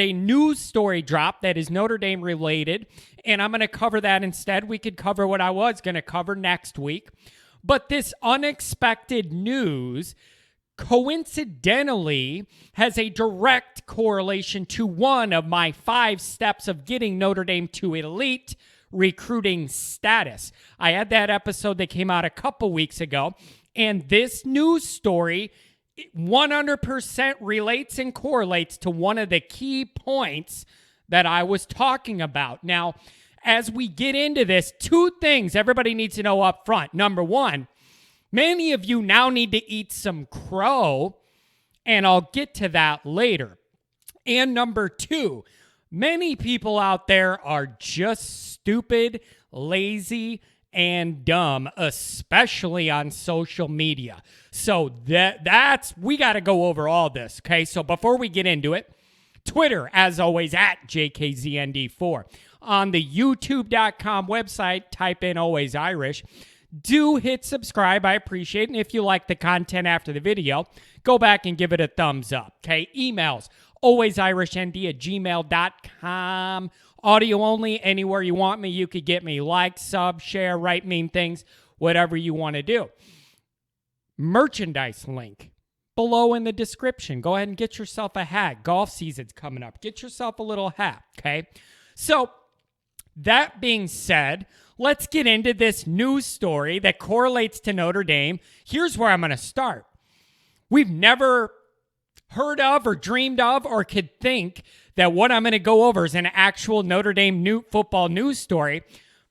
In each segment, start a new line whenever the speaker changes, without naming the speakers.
A news story drop that is Notre Dame related, and I'm going to cover that instead. We could cover what I was going to cover next week. But this unexpected news coincidentally has a direct correlation to one of my 5 steps of getting Notre Dame to elite recruiting status. I had that episode that came out a couple weeks ago, and this news story 100% relates and correlates to one of the key points that I was talking about. Now, as we get into this, 2 things everybody needs to know up front. Number 1, many of you now need to eat some crow, and I'll get to that later. And number 2, many people out there are just stupid, lazy, and dumb, especially on social media. So that's we got to go over all this, okay? So before we get into it, Twitter, as always, at JKZND4. On the YouTube.com website, type in Always Irish. Do hit subscribe. I appreciate it. And if you like the content after the video, go back and give it a thumbs up, okay? Emails, alwaysirishnd@gmail.com. Audio only, anywhere you want me. You could get me. Like, sub, share, write mean things, whatever you want to do. Merchandise link below in the description. Go ahead and get yourself a hat. Golf season's coming up. Get yourself a little hat, okay? So, that being said, let's get into this news story that correlates to Notre Dame. Here's where I'm going to start. We've never heard of or dreamed of or could think that what I'm going to go over is an actual Notre Dame football news story.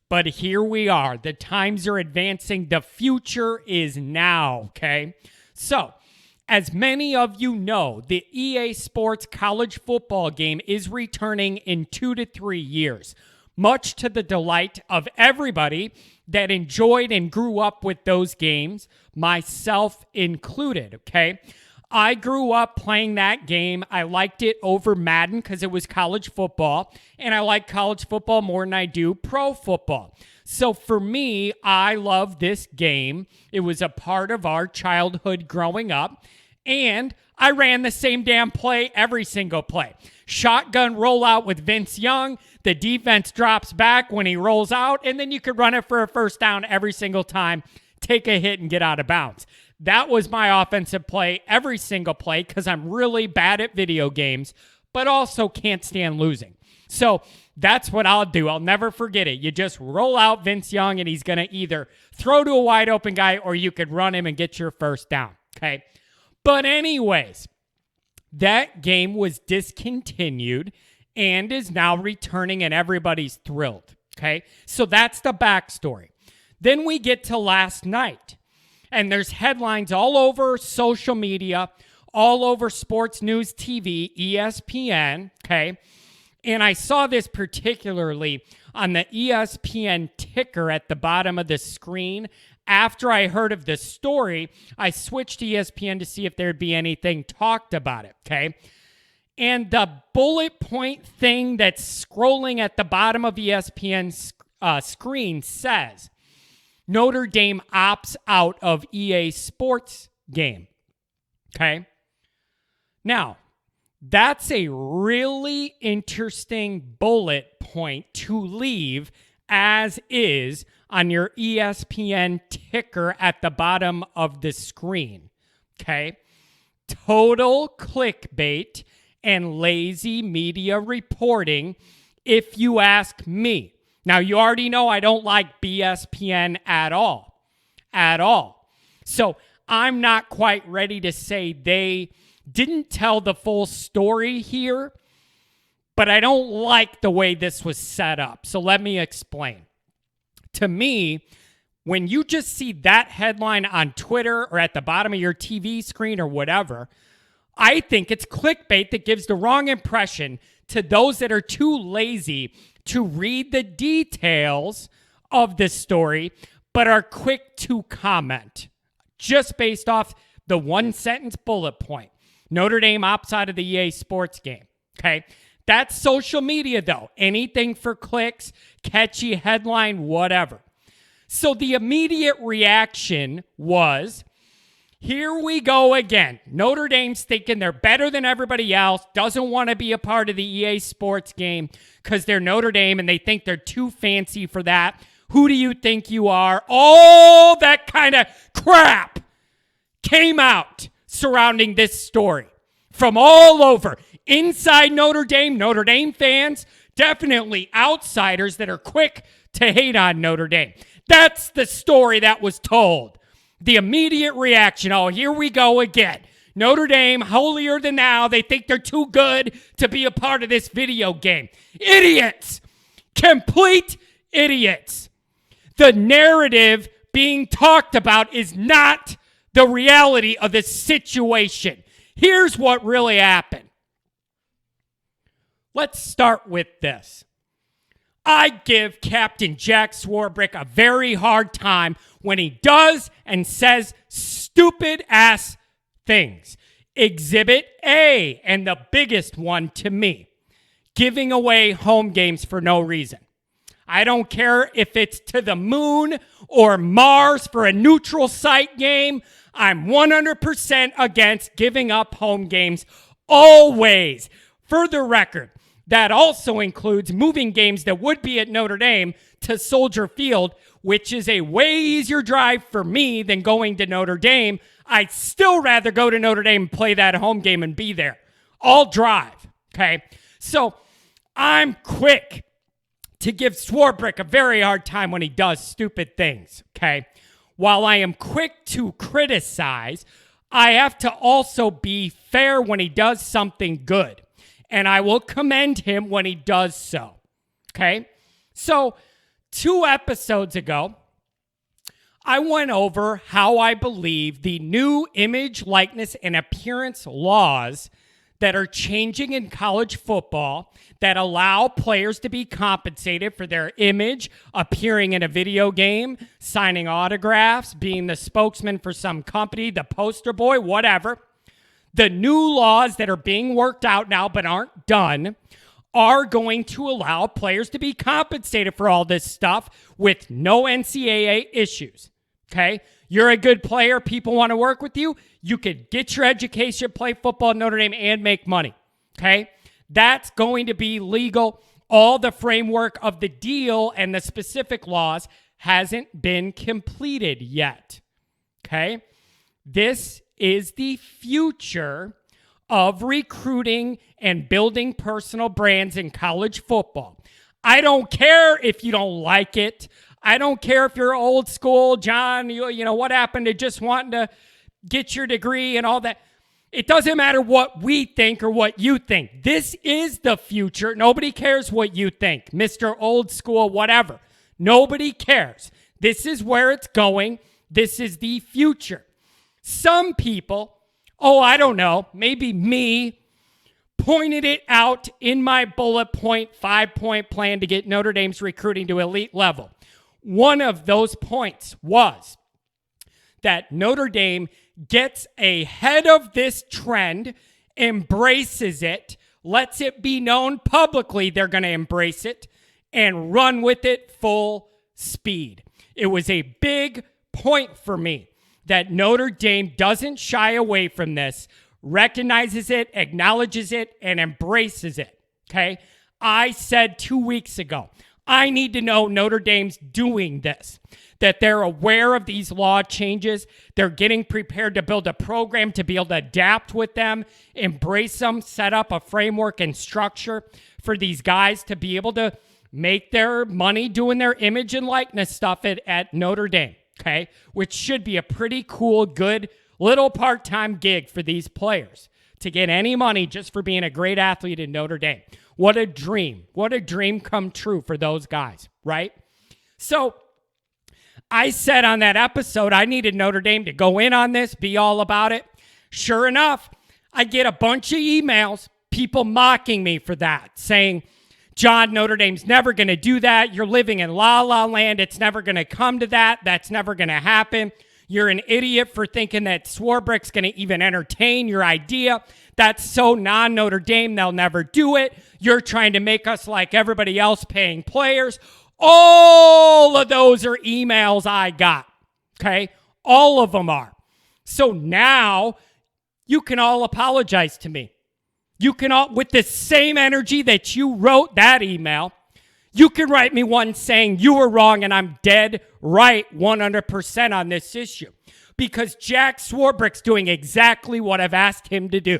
But here we are. The times are advancing. The future is now, okay? So, as many of you know, the EA Sports college football game is returning in 2 to 3 years, much to the delight of everybody that enjoyed and grew up with those games, myself included, okay? I grew up playing that game. I liked it over Madden because it was college football, and I like college football more than I do pro football. So for me, I love this game. It was a part of our childhood growing up, and I ran the same damn play every single play. Shotgun rollout with Vince Young. The defense drops back when he rolls out, and then you could run it for a first down every single time, take a hit, and get out of bounds. That was my offensive play every single play because I'm really bad at video games, but also can't stand losing. So that's what I'll do. I'll never forget it. You just roll out Vince Young, and he's going to either throw to a wide open guy or you could run him and get your first down, okay? But anyways, that game was discontinued and is now returning, and everybody's thrilled, okay? So that's the backstory. Then we get to last night. And there's headlines all over social media, all over sports news TV, ESPN, okay? And I saw this particularly on the ESPN ticker at the bottom of the screen. After I heard of the story, I switched to ESPN to see if there'd be anything talked about it, okay? And the bullet point thing that's scrolling at the bottom of ESPN's screen says, Notre Dame opts out of EA Sports game. Okay? Now, that's a really interesting bullet point to leave as is on your ESPN ticker at the bottom of the screen. Okay? Total clickbait and lazy media reporting, if you ask me. Now, you already know I don't like BSPN at all. At all. So I'm not quite ready to say they didn't tell the full story here, but I don't like the way this was set up. So let me explain. To me, when you just see that headline on Twitter or at the bottom of your TV screen or whatever, I think it's clickbait that gives the wrong impression to those that are too lazy to read the details of this story, but are quick to comment just based off the one-sentence bullet point. Notre Dame opts out of the EA Sports game, okay? That's social media, though. Anything for clicks, catchy headline, whatever. So the immediate reaction was, Here we go again. Notre Dame's thinking they're better than everybody else, doesn't want to be a part of the EA Sports game because they're Notre Dame and they think they're too fancy for that. Who do you think you are? All that kind of crap came out surrounding this story from all over. Inside Notre Dame fans, definitely outsiders that are quick to hate on Notre Dame. That's the story that was told. The immediate reaction, oh, here we go again. Notre Dame, holier than thou. They think they're too good to be a part of this video game. Idiots. Complete idiots. The narrative being talked about is not the reality of the situation. Here's what really happened. Let's start with this. I give Captain Jack Swarbrick a very hard time when he does and says stupid-ass things. Exhibit A, and the biggest one to me, giving away home games for no reason. I don't care if it's to the moon or Mars for a neutral site game. I'm 100% against giving up home games always. For the record, that also includes moving games that would be at Notre Dame to Soldier Field, which is a way easier drive for me than going to Notre Dame. I'd still rather go to Notre Dame and play that home game and be there. I'll drive, okay? So I'm quick to give Swarbrick a very hard time when he does stupid things, okay? While I am quick to criticize, I have to also be fair when he does something good. And I will commend him when he does so. Okay? So, 2 episodes ago, I went over how I believe the new image, likeness, and appearance laws that are changing in college football that allow players to be compensated for their image, appearing in a video game, signing autographs, being the spokesman for some company, the poster boy, whatever. The new laws that are being worked out now but aren't done are going to allow players to be compensated for all this stuff with no NCAA issues, okay? You're a good player. People want to work with you. You could get your education, play football at Notre Dame, and make money, okay? That's going to be legal. All the framework of the deal and the specific laws hasn't been completed yet, okay? This is the future of recruiting and building personal brands in college football. I don't care if you don't like it. I don't care if you're old school, John, you know, what happened to just wanting to get your degree and all that. It doesn't matter what we think or what you think. This is the future. Nobody cares what you think, Mr. Old School, whatever. Nobody cares. This is where it's going. This is the future. Some people, I don't know, maybe me, pointed it out in my bullet point, 5-point plan to get Notre Dame's recruiting to elite level. One of those points was that Notre Dame gets ahead of this trend, embraces it, lets it be known publicly they're going to embrace it, and run with it full speed. It was a big point for me that Notre Dame doesn't shy away from this, recognizes it, acknowledges it, and embraces it, okay? I said 2 weeks ago, I need to know Notre Dame's doing this, that they're aware of these law changes, they're getting prepared to build a program to be able to adapt with them, embrace them, set up a framework and structure for these guys to be able to make their money doing their image and likeness stuff at Notre Dame. Okay, which should be a pretty cool, good little part-time gig for these players to get any money just for being a great athlete in Notre Dame. What a dream. What a dream come true for those guys, right? So I said on that episode I needed Notre Dame to go in on this, be all about it. Sure enough, I get a bunch of emails, people mocking me for that, saying, John, Notre Dame's never going to do that. You're living in La La Land. It's never going to come to that. That's never going to happen. You're an idiot for thinking that Swarbrick's going to even entertain your idea. That's so non-Notre Dame, they'll never do it. You're trying to make us like everybody else paying players. All of those are emails I got, okay? All of them are. So now you can all apologize to me. You can all, with the same energy that you wrote that email, you can write me one saying you were wrong and I'm dead right 100% on this issue. Because Jack Swarbrick's doing exactly what I've asked him to do.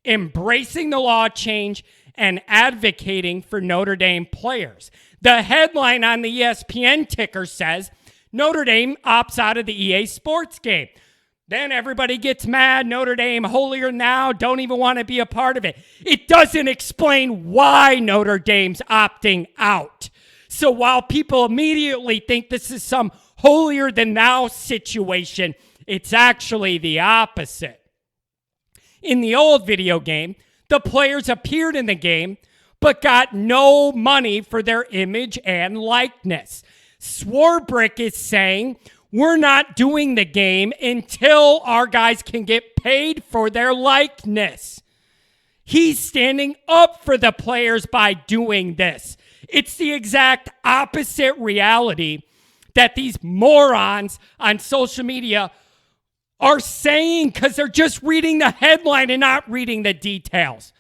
Embracing the law change and advocating for Notre Dame players. The headline on the ESPN ticker says, Notre Dame opts out of the EA Sports game. Then everybody gets mad. Notre Dame, holier now, don't even want to be a part of it. It doesn't explain why Notre Dame's opting out. So while people immediately think this is some holier than thou situation, it's actually the opposite. In the old video game, the players appeared in the game, but got no money for their image and likeness. Swarbrick is saying, we're not doing the game until our guys can get paid for their likeness. He's standing up for the players by doing this. It's the exact opposite reality that these morons on social media are saying because they're just reading the headline and not reading the details.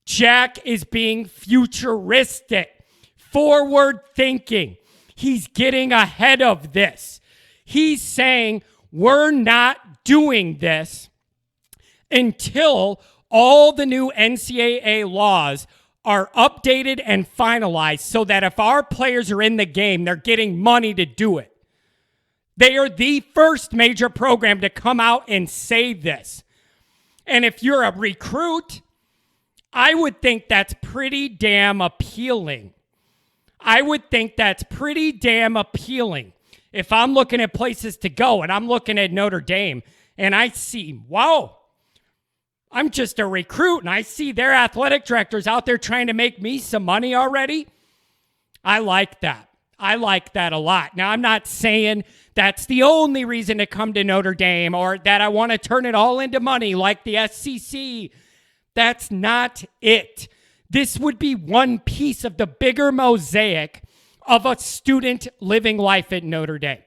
Jack is being futuristic, forward thinking. He's getting ahead of this. He's saying we're not doing this until all the new NCAA laws are updated and finalized so that if our players are in the game, they're getting money to do it. They are the first major program to come out and say this. And if you're a recruit, I would think that's pretty damn appealing. If I'm looking at places to go and I'm looking at Notre Dame and I see, wow, I'm just a recruit and I see their athletic directors out there trying to make me some money already. I like that. I like that a lot. Now, I'm not saying that's the only reason to come to Notre Dame or that I want to turn it all into money like the SEC. That's not it. This would be one piece of the bigger mosaic of a student living life at Notre Dame.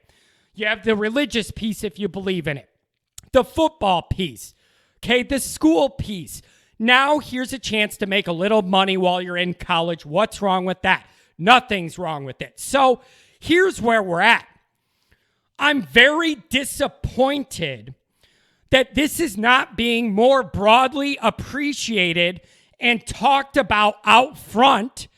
You have the religious piece if you believe in it, the football piece, okay, the school piece. Now here's a chance to make a little money while you're in college. What's wrong with that? Nothing's wrong with it. So here's where we're at. I'm very disappointed that this is not being more broadly appreciated and talked about out front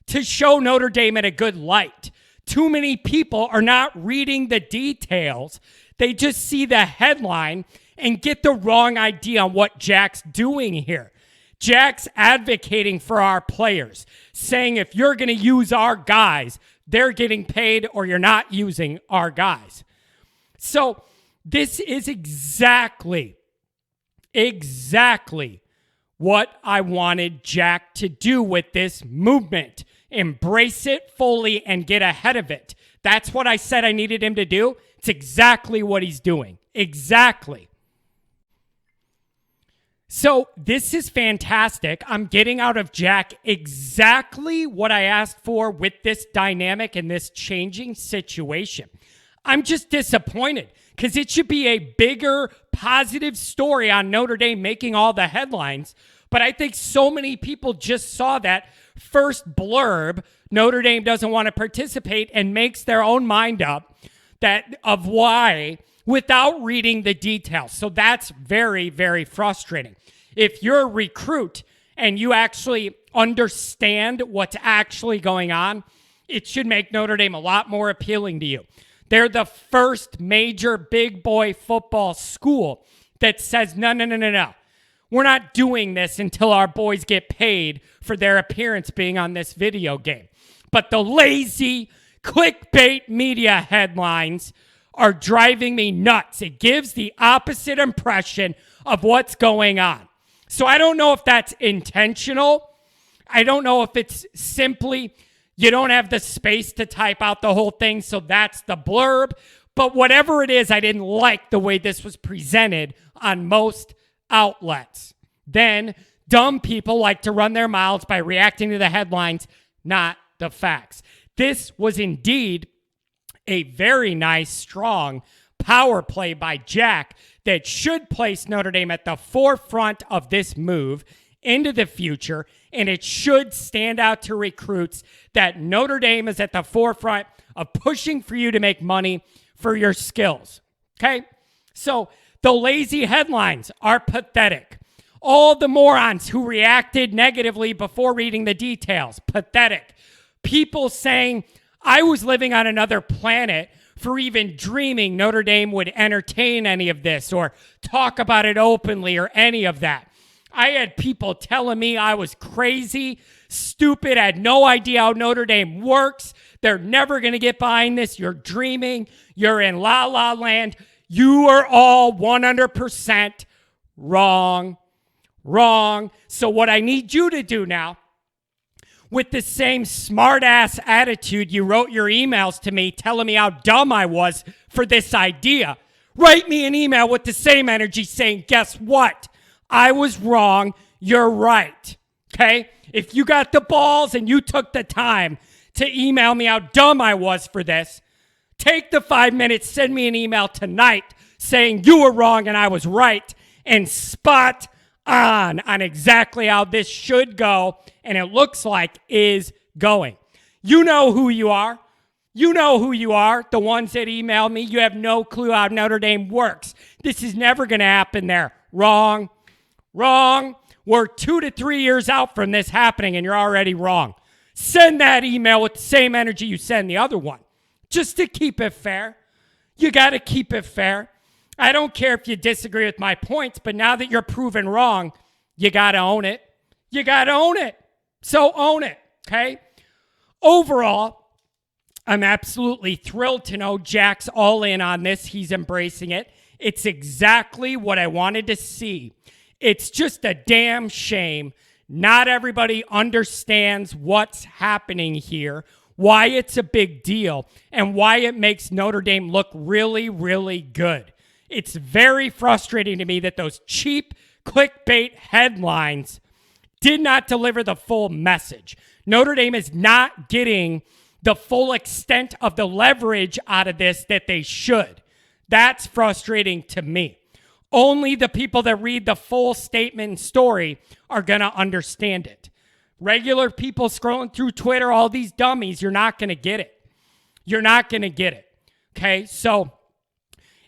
to show Notre Dame in a good light. Too many people are not reading the details. They just see the headline and get the wrong idea on what Jack's doing here. Jack's advocating for our players, saying if you're going to use our guys, they're getting paid or you're not using our guys. So this is exactly what I wanted Jack to do with this movement. Embrace it fully and get ahead of it. That's what I said I needed him to do. It's exactly what he's doing. Exactly. So this is fantastic. I'm getting out of Jack exactly what I asked for with this dynamic and this changing situation. I'm just disappointed because it should be a bigger positive story on Notre Dame making all the headlines. But I think so many people just saw that first blurb, Notre Dame doesn't want to participate, and makes their own mind up that of why without reading the details. So that's very, very frustrating. If you're a recruit and you actually understand what's actually going on, it should make Notre Dame a lot more appealing to you. They're the first major big boy football school that says, no. We're not doing this until our boys get paid for their appearance being on this video game. But the lazy clickbait media headlines are driving me nuts. It gives the opposite impression of what's going on. So I don't know if that's intentional. I don't know if it's simply you don't have the space to type out the whole thing, so that's the blurb. But whatever it is, I didn't like the way this was presented on most outlets. Then dumb people like to run their mouths by reacting to the headlines, not the facts. This was indeed a very nice, strong power play by Jack that should place Notre Dame at the forefront of this move into the future, and it should stand out to recruits that Notre Dame is at the forefront of pushing for you to make money for your skills. Okay? So the lazy headlines are pathetic. All the morons who reacted negatively before reading the details, pathetic. People saying I was living on another planet for even dreaming Notre Dame would entertain any of this or talk about it openly or any of that. I had people telling me I was crazy, stupid, had no idea how Notre Dame works. They're never going to get behind this. You're dreaming. You're in la la land. You are all 100% wrong. Wrong. So what I need you to do now, with the same smart-ass attitude you wrote your emails to me telling me how dumb I was for this idea, write me an email with the same energy saying, guess what? I was wrong. You're right. Okay? If you got the balls and you took the time to email me how dumb I was for this, take the 5 minutes, send me an email tonight saying you were wrong and I was right, and spot on exactly how this should go and it looks like is going. You know who you are. You know who you are, the ones that email me. You have no clue how Notre Dame works. This is never going to happen there. Wrong. Wrong. We're 2 to 3 years out from this happening and you're already wrong. Send that email with the same energy you send the other one. Just to keep it fair. You got to keep it fair. I don't care if you disagree with my points, but now that you're proven wrong, you got to own it. You got to own it. So own it, okay? Overall, I'm absolutely thrilled to know Jack's all in on this. He's embracing it. It's exactly what I wanted to see. It's just a damn shame not everybody understands what's happening here, why it's a big deal, and why it makes Notre Dame look really, really good. It's very frustrating to me that those cheap clickbait headlines did not deliver the full message. Notre Dame is not getting the full extent of the leverage out of this that they should. That's frustrating to me. Only the people that read the full statement and story are going to understand it. Regular people scrolling through Twitter, all these dummies, you're not going to get it. You're not going to get it. Okay, so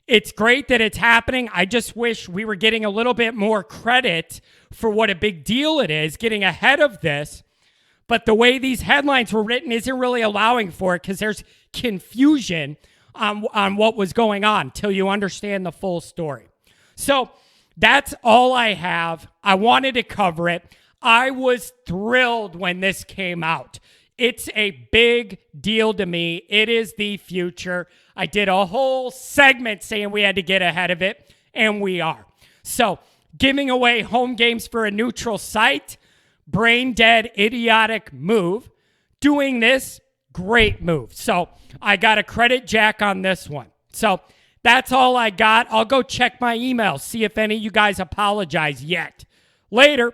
it's great that it's happening. I just wish we were getting a little bit more credit for what a big deal it is, getting ahead of this. But the way these headlines were written isn't really allowing for it because there's confusion on what was going on till you understand the full story. So that's all I have. I wanted to cover it. I was thrilled when this came out. It's a big deal to me. It is the future. I did a whole segment saying we had to get ahead of it, and we are. So giving away home games for a neutral site, brain dead, idiotic move. Doing this, great move. So I got to credit Jack on this one. So that's all I got. I'll go check my email, see if any of you guys apologize yet. Later.